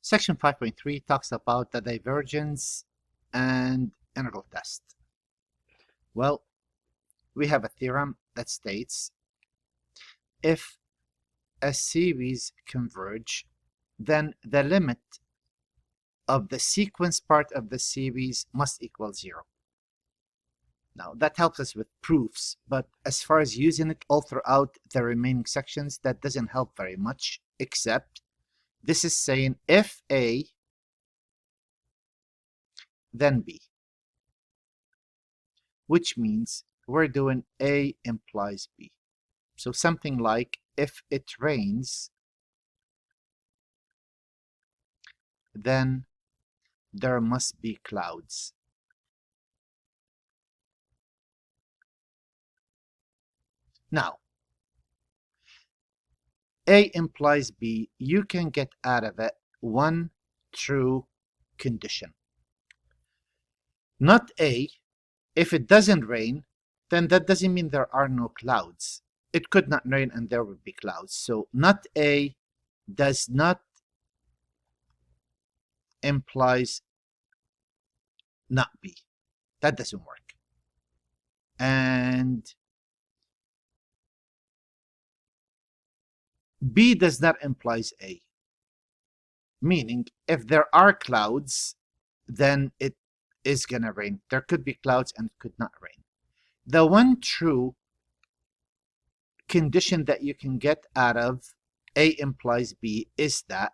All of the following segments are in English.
Section 5.3 talks about the divergence and integral test. Well, we have a theorem that states if a series converge, then the limit of the sequence part of the series must equal 0. Now, that helps us with proofs, but as far as using it all throughout the remaining sections, that doesn't help very much, except this is saying if A, then B, which means we're doing A implies B. So something like, if it rains, then there must be clouds. Now, A implies B, you can get out of it one true condition. Not A, if it doesn't rain, then that doesn't mean there are no clouds. It could not rain and there would be clouds. So not A does not implies not B. That doesn't work. And B does not implies A. Meaning, if there are clouds, then it is going to rain. There could be clouds and it could not rain. The one true condition that you can get out of A implies B is that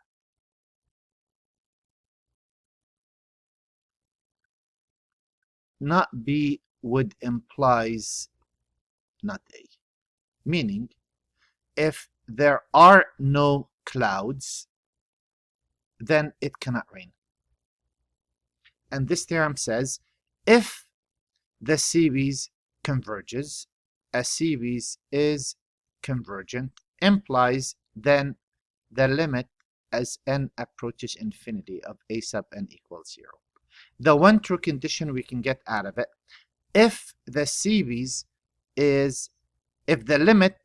not B would implies not A. Meaning, if there are no clouds, then it cannot rain. And this theorem says if the series converges, a series is convergent, implies then the limit as n approaches infinity of a sub n equals 0. The one true condition we can get out of it, if the series is, if the limit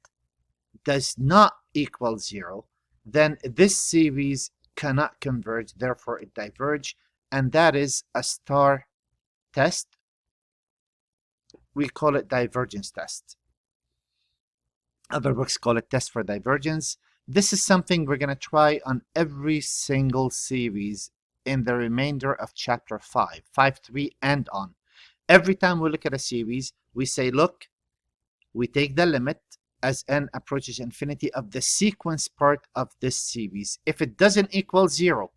does not equal 0, then this series cannot converge, therefore it diverges, and that is a star test. We call it divergence test. Other books call it test for divergence. This is something we're going to try on every single series in the remainder of chapter 5, 5.3 and on. Every time we look at a series, we say, look, we take the limit as n approaches infinity of the sequence part of this series. If it doesn't equal 0,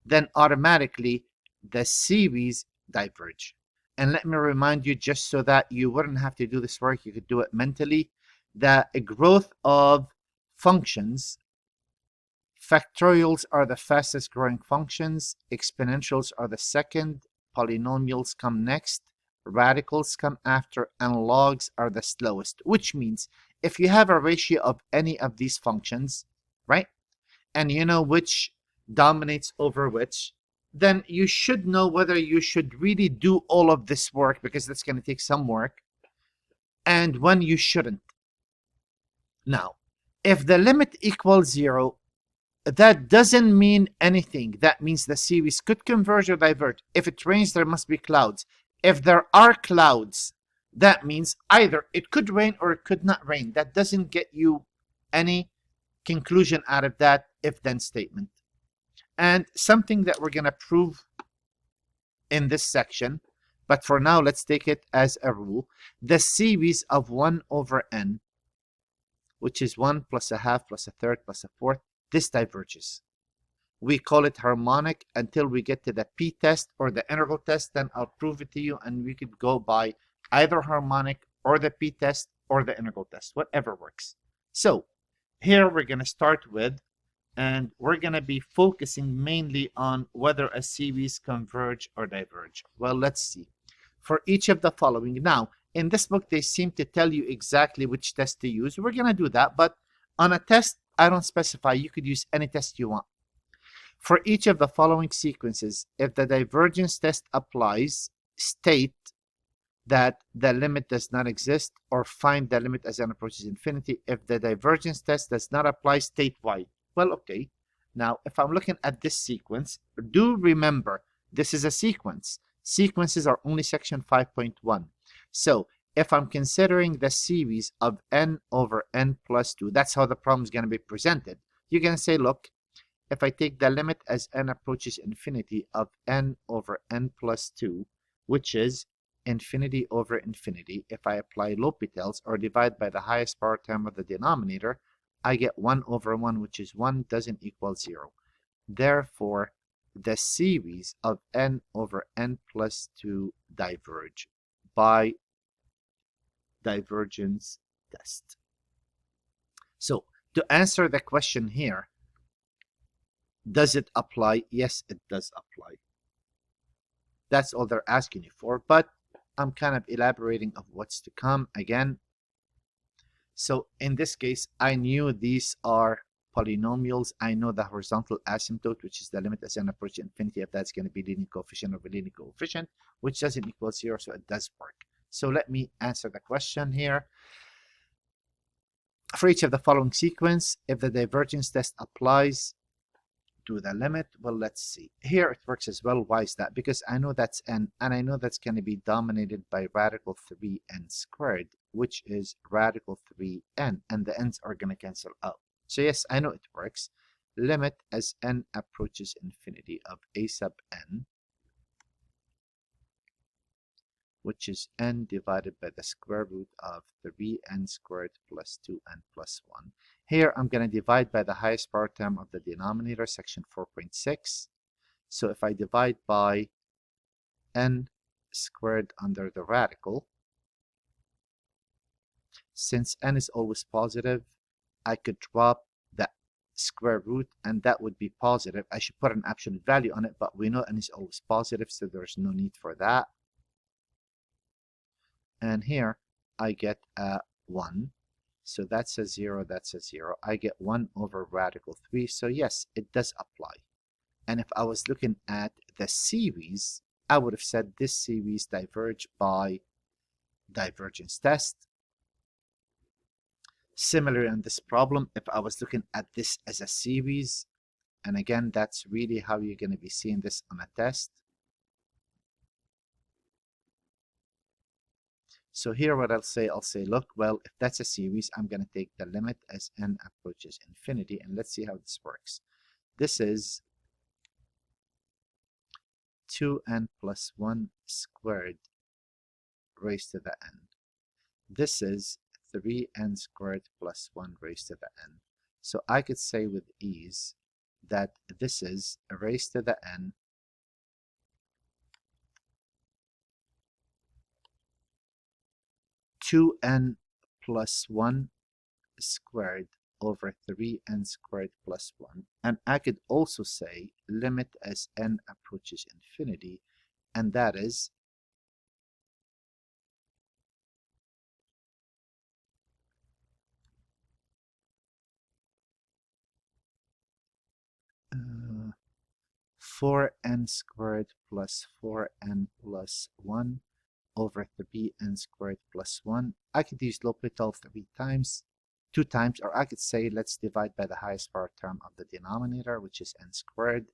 then automatically the series diverge. And let me remind you, just so that you wouldn't have to do this work, you could do it mentally, that a growth of functions, factorials are the fastest growing functions, exponentials are the second, polynomials come next, radicals come after, and logs are the slowest, which means if you have a ratio of any of these functions, right, and you know which dominates over which, then you should know whether you should really do all of this work, because that's going to take some work, and when you shouldn't. Now, if the limit equals 0, that doesn't mean anything. That means the series could converge or diverge. If it rains, there must be clouds. If there are clouds, that means either it could rain or it could not rain. That doesn't get you any conclusion out of that if-then statement. And something that we're going to prove in this section, but for now, let's take it as a rule. The series of 1 over n, which is 1 plus a half plus a third plus a fourth, this diverges. We call it harmonic until we get to the p-test or the integral test. Then I'll prove it to you, and we could go by either harmonic or the p-test or the integral test, whatever works. So here we're going to start with, and we're going to be focusing mainly on whether a series converge or diverge. Well, let's see. For each of the following. Now, in this book, they seem to tell you exactly which test to use. We're going to do that, but on a test, I don't specify. You could use any test you want. For each of the following sequences, if the divergence test applies, state that the limit does not exist, or find the limit as n approaches infinity. If the divergence test does not apply, state why. Well, okay. Now, if I'm looking at this sequence, do remember this is a sequence. Sequences are only section 5.1. So if I'm considering the series of n over n plus 2, that's how the problem is going to be presented. You're going to say, look, if I take the limit as n approaches infinity of n over n plus 2, which is infinity over infinity, if I apply L'Hopital's or divide by the highest power term of the denominator, I get 1 over 1, which is 1 doesn't equal 0. Therefore, the series of n over n plus 2 diverge by divergence test. So, to answer the question here, does it apply? Yes, it does apply. That's all they're asking you for, but I'm kind of elaborating of what's to come again. So in this case, I knew these are polynomials. I know the horizontal asymptote, which is the limit as n approaches infinity, if that's going to be leading coefficient over leading coefficient, which doesn't equal 0, so it does work. So let me answer the question here. For each of the following sequence, if the divergence test applies to the limit, well, let's see. Here it works as well. Why is that? Because I know that's n, and I know that's going to be dominated by radical 3n squared, which is radical 3n, and the n's are going to cancel out. So yes, I know it works. Limit as n approaches infinity of a sub n, which is n divided by the square root of 3n squared plus 2n plus 1. Here I'm going to divide by the highest power term of the denominator, section 4.6. So if I divide by n squared under the radical, since n is always positive, I could drop the square root and that would be positive. I should put an absolute value on it, but we know n is always positive, so there's no need for that. And here I get a 1. So that's a 0, that's a 0. I get 1 over radical 3. So yes, it does apply. And if I was looking at the series, I would have said this series diverge by divergence test. Similarly on this problem, if I was looking at this as a series, and again, that's really how you're going to be seeing this on a test. So here what I'll say, look, well, if that's a series, I'm going to take the limit as n approaches infinity, and let's see how this works. This is 2n plus 1 squared raised to the n. This is 3n squared plus 1 raised to the n. So I could say with ease that this is raised to the n two n plus 1 squared over 3n squared plus 1. And I could also say limit as n approaches infinity, and that is uh, 4n squared plus 4n plus 1 over 3n squared plus 1. I could use L'Hopital 2 times, or I could say let's divide by the highest power term of the denominator, which is n squared.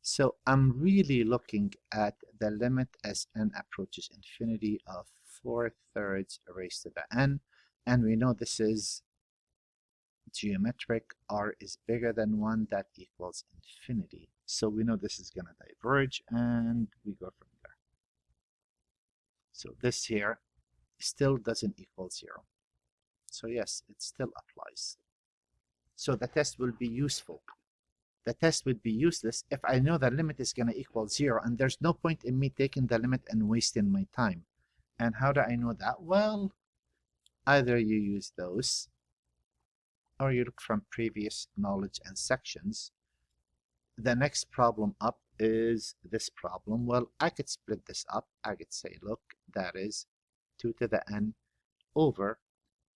So I'm really looking at the limit as n approaches infinity of 4/3 raised to the n, and we know this is geometric. R is bigger than 1, that equals infinity. So we know this is going to diverge, and we go from there. So this here still doesn't equal 0. So yes, it still applies. So the test will be useful. The test would be useless if I know the limit is going to equal 0, and there's no point in me taking the limit and wasting my time. And how do I know that? Well, either you use those, or you look from previous knowledge and sections. The next problem up is this problem. Well, I could split this up. I could say, look, that is 2 to the n over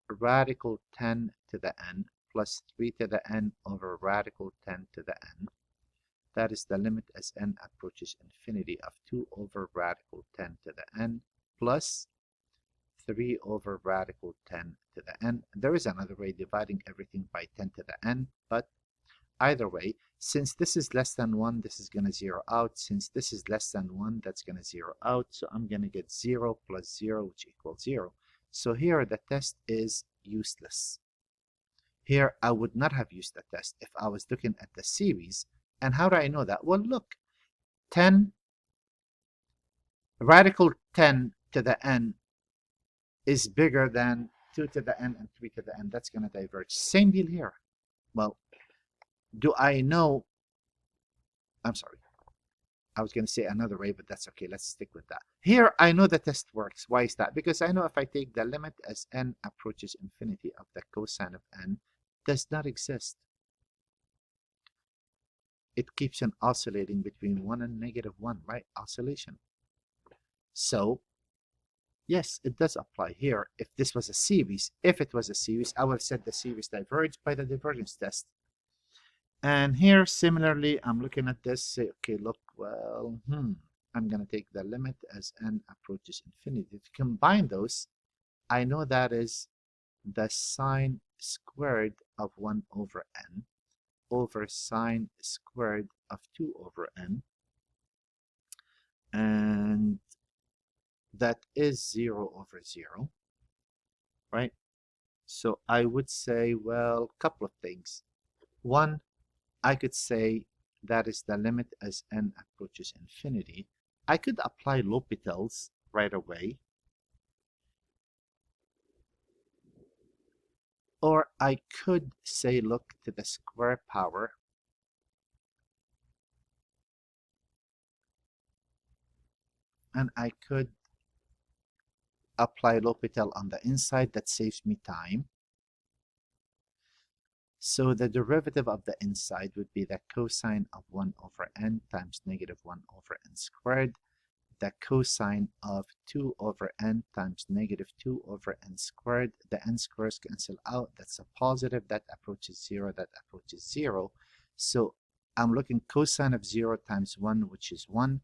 radical 10 to the n plus 3 to the n over radical 10 to the n. That is the limit as n approaches infinity of 2 over radical 10 to the n plus 3 over radical 10 to the n. There is another way, dividing everything by 10 to the n, but either way, since this is less than 1, this is going to 0 out. Since this is less than 1, that's going to 0 out. So I'm going to get 0 plus 0, which equals 0. So here the test is useless. Here I would not have used the test if I was looking at the series. And how do I know that? Well, look, 10, radical 10 to the n is bigger than 2 to the n and 3 to the n. That's going to diverge. Same deal here. Well, do I know? I'm sorry. I was going to say another way, but that's okay. Let's stick with that. Here, I know the test works. Why is that? Because I know if I take the limit as n approaches infinity of the cosine of n does not exist. It keeps on oscillating between 1 and -1, right? Oscillation. So, yes, it does apply here. If this was a series, if it was a series, I would have said the series diverged by the divergence test. And here, similarly, I'm looking at this, say, okay, look, well, I'm going to take the limit as n approaches infinity. To combine those, I know that is the sine squared of 1 over n over sine squared of 2 over n. And that is 0 over 0, right? So I would say, well, a couple of things. One, I could say that is the limit as n approaches infinity. I could apply L'Hopital's right away. Or I could say, look to the square power and I could apply L'Hopital on the inside. That saves me time. So the derivative of the inside would be the cosine of 1 over n times -1 over n squared. The cosine of 2 over n times -2 over n squared. The n squares cancel out. That's a positive. That approaches 0. That approaches 0. So I'm looking cosine of 0 times 1, which is 1.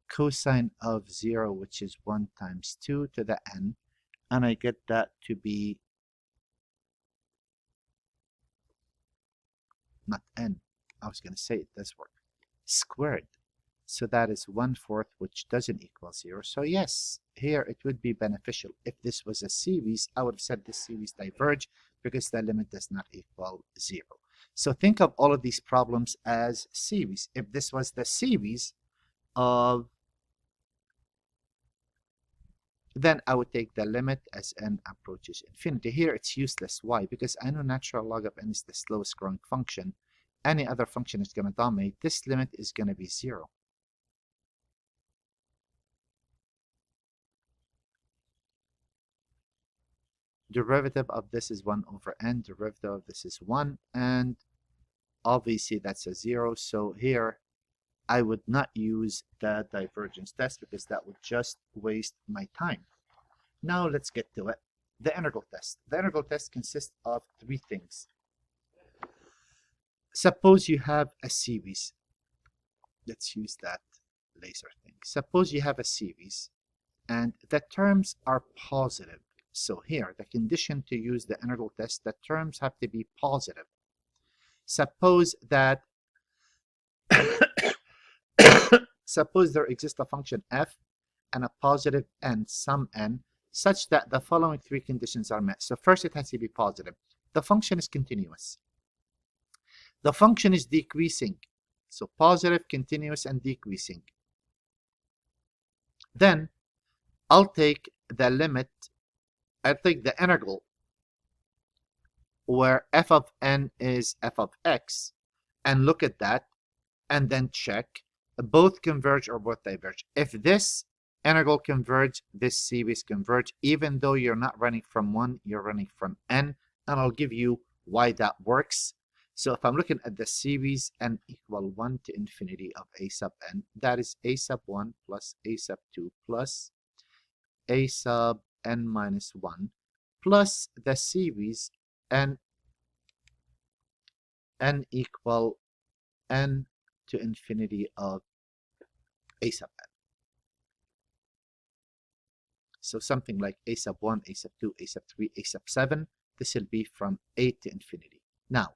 Cosine of 0, which is 1 times 2 to the n. And I get that to be not n. I was going to say it does work. Squared. So that is 1/4, which doesn't equal 0. So yes, here it would be beneficial. If this was a series, I would have said this series diverge because the limit does not equal 0. So think of all of these problems as series. If this was the series of, then I would take the limit as n approaches infinity. Here it's useless. Why? Because I know natural log of n is the slowest growing function. Any other function is going to dominate. This limit is going to be 0. Derivative of this is 1 over n. Derivative of this is 1. And obviously that's a 0. So here I would not use the divergence test because that would just waste my time. Now let's get to it. The integral test. The integral test consists of 3 things. Suppose you have a series. Let's use that laser thing. Suppose you have a series and the terms are positive. So here, the condition to use the integral test, the terms have to be positive. Suppose that suppose there exists a function f and a positive n, sum n, such that the following 3 conditions are met. So first, it has to be positive. The function is continuous. The function is decreasing. So positive, continuous, and decreasing. Then I'll take the limit, I'll take the integral where f of n is f of x and look at that and then check both converge or both diverge. If this integral converge, this series converge, even though you're not running from 1, you're running from n, and I'll give you why that works. So if I'm looking at the series n equal 1 to infinity of a sub n, that is a sub 1 plus a sub 2 plus a sub n minus 1 plus the series n equal n to infinity of a sub n. So something like a sub 1, a sub 2, a sub 3, a sub 7, this will be from a to infinity. Now,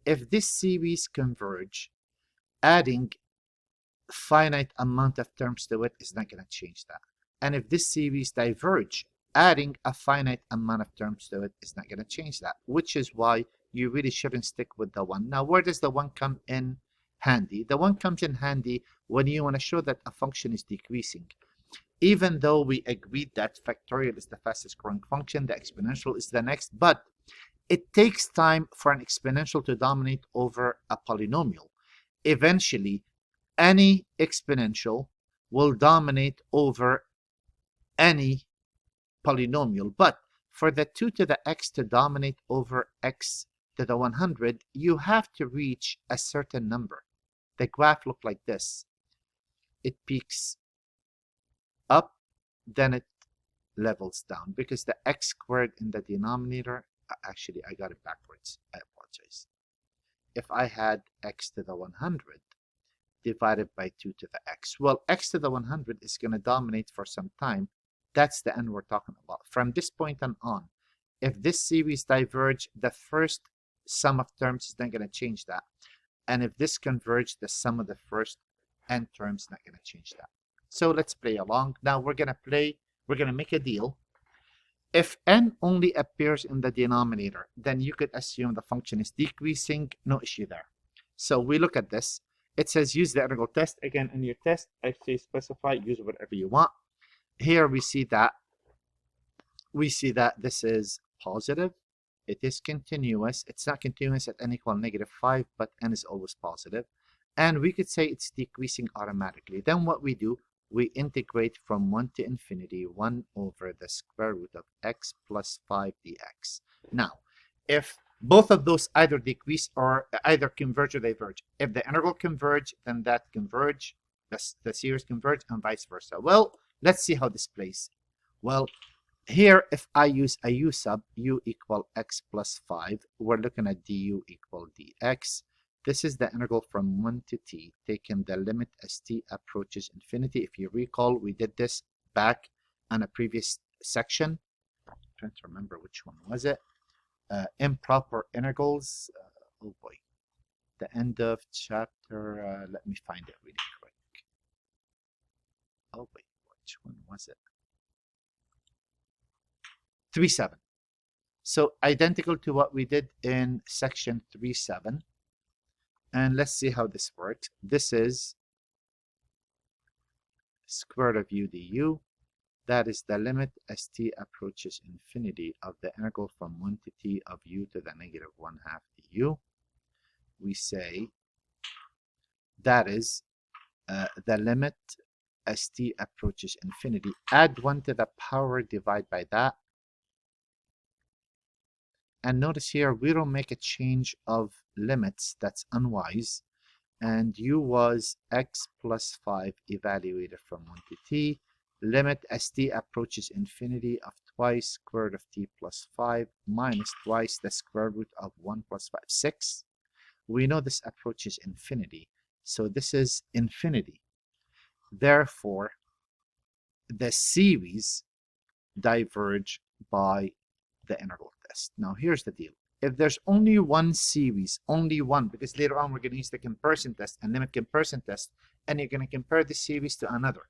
if this series converge, adding finite amount of terms to it is not going to change that. And if this series diverge, adding a finite amount of terms to it is not going to change that, which is why you really shouldn't stick with the 1. Now, where does the 1 come in handy? The 1 comes in handy when you want to show that a function is decreasing. Even though we agreed that factorial is the fastest growing function, the exponential is the next, but it takes time for an exponential to dominate over a polynomial. Eventually, any exponential will dominate over any polynomial. But for the 2 to the x to dominate over x to the 100, you have to reach a certain number. The graph looks like this. It peaks up, then it levels down because the x squared in the denominator, actually I got it backwards, I apologize. If I had x to the 100 divided by 2 to the x, well, x to the 100 is going to dominate for some time. That's the end we're talking about. From this point on, if this series diverge, the first sum of terms is not going to change that. And if this converge, the sum of the first n terms is not going to change that. So let's play along. Now we're going to make a deal. If n only appears in the denominator, then you could assume the function is decreasing, no issue there. So we look at this. It says use the integral test. Again, in your test, I say specify, use whatever you want. Here we see that this is positive. It is continuous. It's not continuous at n equal -5, but n is always positive. And we could say it's decreasing automatically. Then what we do, we integrate from 1 to infinity, 1 over the square root of x plus 5 dx. Now, if both of those either decrease or either converge or diverge, if the integral converge, then that converge, the series converge, and vice versa. Well, let's see how this plays. Well, here, if I use a u sub, u equal x plus 5, we're looking at du equal dx. This is the integral from 1 to t, taking the limit as t approaches infinity. If you recall, we did this back on a previous section. I'm trying to remember which one was it. Improper integrals. Oh boy. The end of chapter. Let me find it really quick. Oh wait, which one was it? 3.7. So identical to what we did in section 3.7. And let's see how this works. This is square root of u du. That is the limit as t approaches infinity of the integral from 1 to t of u to the -1/2 du. We say that is the limit as t approaches infinity. Add 1 to the power, divide by that. And notice here, we don't make a change of limits. That's unwise. And u was x plus 5 evaluated from 1 to t. Limit as t approaches infinity of twice square root of t plus 5 minus twice the square root of 1 plus 5, 6. We know this approaches infinity. So this is infinity. Therefore, the series diverge by the integral test. Now here's the deal. If there's only one series, only one, because later on we're going to use the comparison test and limit comparison test, and you're going to compare the series to another.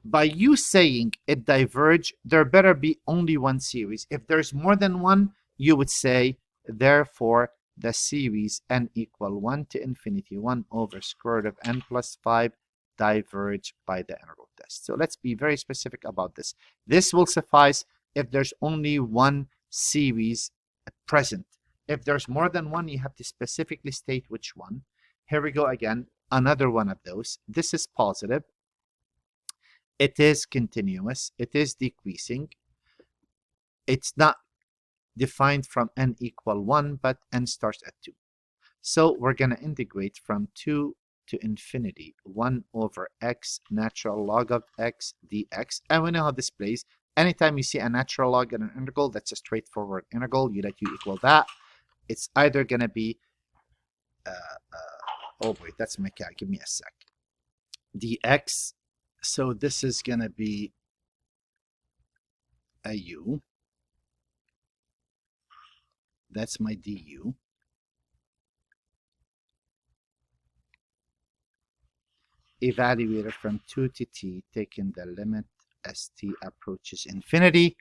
By you saying it diverge, there better be only one series. If there's more than one, you would say, therefore, the series n equal 1 to infinity, 1 over square root of n plus 5 diverge by the integral test. So let's be very specific about this. This will suffice if there's only one series present. If there's more than one, you have to specifically state which one. Here we go again, another one of those. This is positive. It is continuous. It is decreasing. It's not defined from n equal 1, but n starts at 2. So we're going to integrate from 2 to infinity, 1 over x natural log of x dx. And we know how this plays. Anytime you see a natural log and an integral, that's a straightforward integral. You let u equal that. It's either going to be, oh wait, that's my cat. Give me a sec. Dx. So this is going to be a u, that's my du, evaluated from 2 to t, taking the limit as t approaches infinity.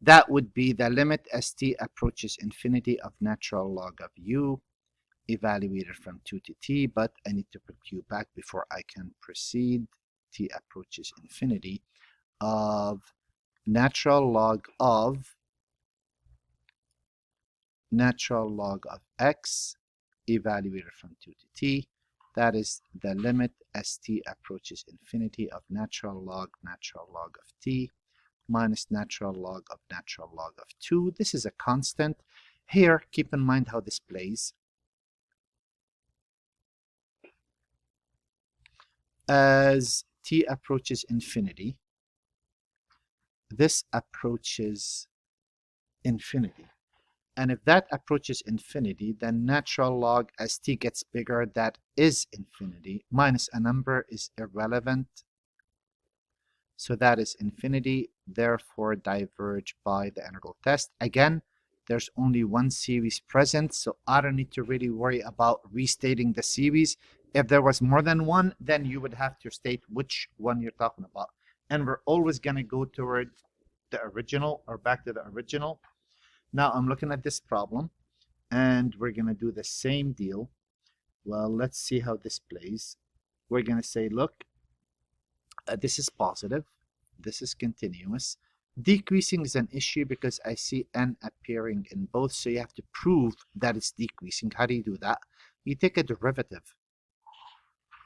That would be the limit as t approaches infinity of natural log of u, evaluated from 2 to t, but I need to put u back before I can proceed. T approaches infinity of natural log of x, evaluated from 2 to t. That is the limit as t approaches infinity of natural log of t minus natural log of 2. This is a constant. Here, keep in mind how this plays. As t approaches infinity, this approaches infinity. And if that approaches infinity, then natural log as t gets bigger, that is infinity, minus a number is irrelevant. So that is infinity, therefore diverge by the integral test. Again, there's only one series present, so I don't need to really worry about restating the series. If there was more than one, then you would have to state which one you're talking about. And we're always going to go toward the original or back to the original. Now I'm looking at this problem, and we're going to do the same deal. Well, let's see how this plays. We're going to say, look, this is positive, this is continuous. Decreasing is an issue because I see n appearing in both, so you have to prove that it's decreasing. How do you do that? You take a derivative.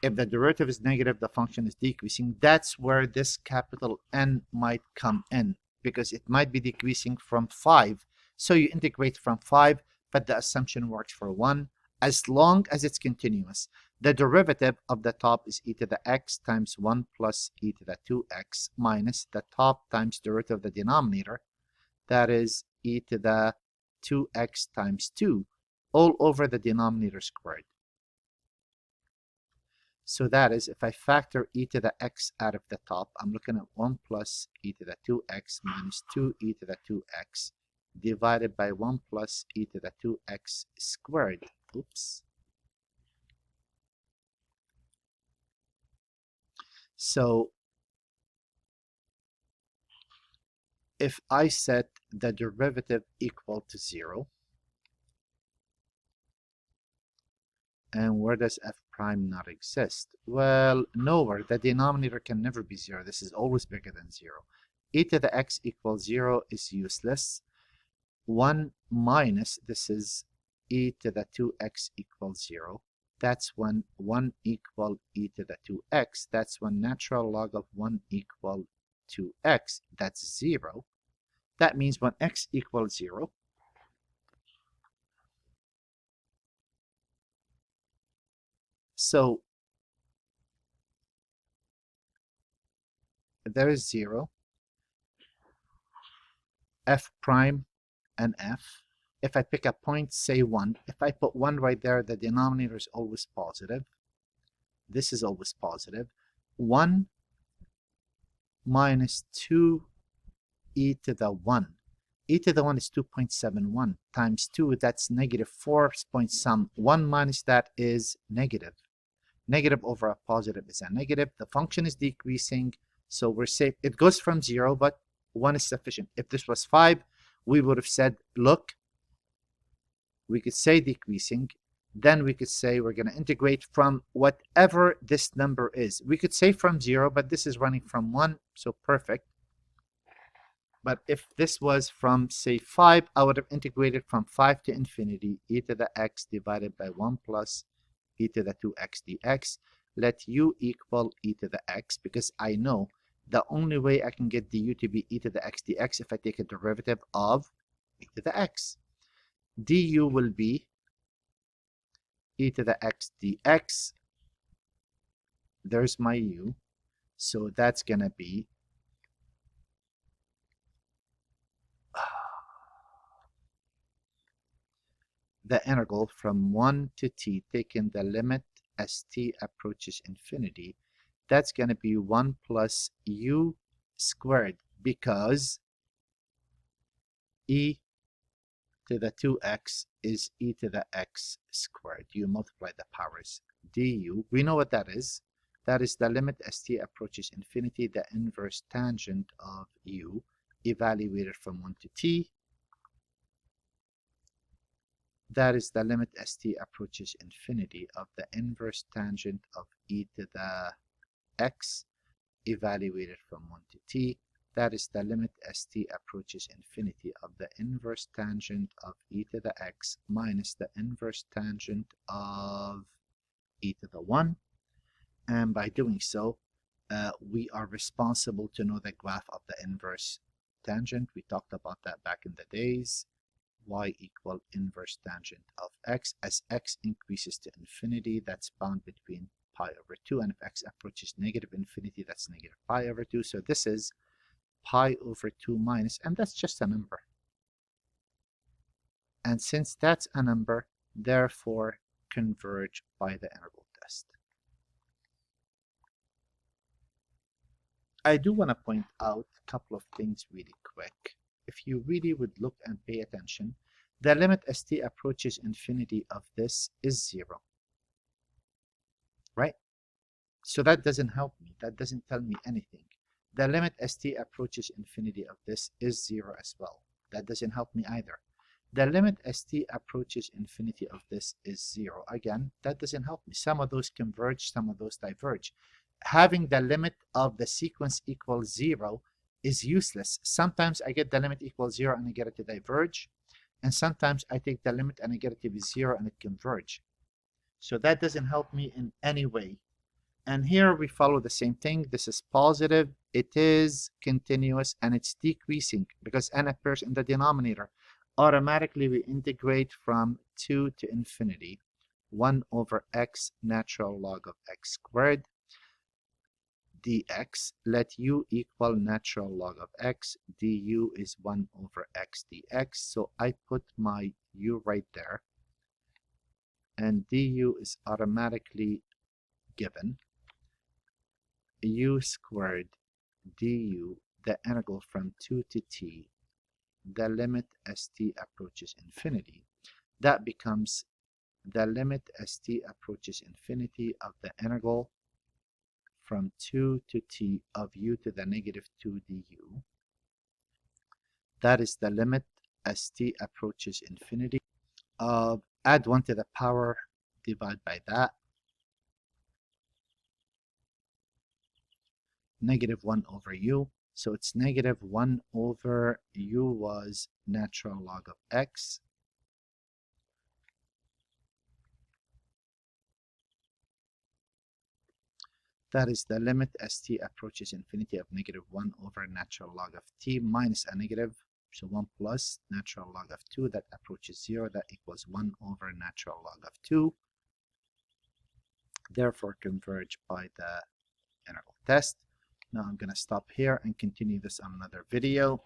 If the derivative is negative, the function is decreasing. That's where this capital N might come in, because it might be decreasing from 5. So you integrate from 5, but the assumption works for 1 as long as it's continuous. The derivative of the top is e to the x times 1 plus e to the 2x minus the top times derivative of the denominator, that is e to the 2x times 2, all over the denominator squared. So that is, if I factor e to the x out of the top, I'm looking at 1 plus e to the 2x minus 2e to the 2x divided by 1 plus e to the 2x squared. Oops. So if I set the derivative equal to 0, and where does f prime not exist? Well, nowhere. The denominator can never be 0. This is always bigger than 0. E to the x equals 0 is useless. 1 minus, this is e to the 2x equals 0. That's when 1 equal e to the 2x. That's when natural log of 1 equal 2x. That's 0. That means when x equals 0, so there is 0, f prime and f. If I pick a point, say 1, if I put 1 right there, the denominator is always positive. This is always positive. 1 minus 2 e to the 1. E to the 1 is 2.71 times 2, that's negative 4 point some. 1 minus that is negative. Negative over a positive is a negative. The function is decreasing, so we're safe. It goes from 0, but 1 is sufficient. If this was 5, we would have said, look, we could say decreasing. Then we could say we're going to integrate from whatever this number is. We could say from 0, but this is running from 1, so perfect. But if this was from, say, 5, I would have integrated from 5 to infinity, e to the x divided by 1 plus e to the 2x dx. Let u equal e to the x, because I know the only way I can get du to be e to the x dx if I take a derivative of e to the x. Du will be e to the x dx. There's my u. So that's going to be the integral from 1 to t, taking the limit as t approaches infinity. That's going to be 1 plus u squared, because e to the 2x is e to the x squared. You multiply the powers. Du, we know what that is. That is the limit as t approaches infinity, the inverse tangent of u, evaluated from 1 to t. That is the limit as t approaches infinity of the inverse tangent of e to the x, evaluated from 1 to t. That is the limit as t approaches infinity of the inverse tangent of e to the x minus the inverse tangent of e to the 1. And by doing so, we are responsible to know the graph of the inverse tangent. We talked about that back in the days. Y equal inverse tangent of x. As x increases to infinity, that's bound between pi over 2. And if x approaches negative infinity, that's negative pi over 2. So this is pi over 2 minus, and that's just a number. And since that's a number, therefore converge by the integral test. I do want to point out a couple of things really quick. If you really would look and pay attention, the limit as t approaches infinity of this is 0. Right? So that doesn't help me. That doesn't tell me anything. The limit as t approaches infinity of this is 0 as well. That doesn't help me either. The limit as t approaches infinity of this is 0. Again, that doesn't help me. Some of those converge, some of those diverge. Having the limit of the sequence equals 0 is useless. Sometimes I get the limit equals 0 and I get it to diverge. And sometimes I take the limit and I get it to be 0 and it converge. So that doesn't help me in any way. And here we follow the same thing. This is positive. It is continuous and it's decreasing because n appears in the denominator. Automatically we integrate from 2 to infinity. 1 over x natural log of x squared dx. Let u equal natural log of x. Du is 1 over x dx. So I put my u right there. And du is automatically given u squared du, the integral from 2 to t, the limit as t approaches infinity. That becomes the limit as t approaches infinity of the integral from 2 to t of u to the negative 2 du. That is the limit as t approaches infinity of, add 1 to the power, divide by that, negative 1 over u. So it's negative 1 over u was natural log of x. That is the limit as t approaches infinity of negative 1 over natural log of t minus a negative. So 1 plus natural log of 2 that approaches 0. That equals 1 over natural log of 2. Therefore converge by the integral test. Now I'm going to stop here and continue this on another video.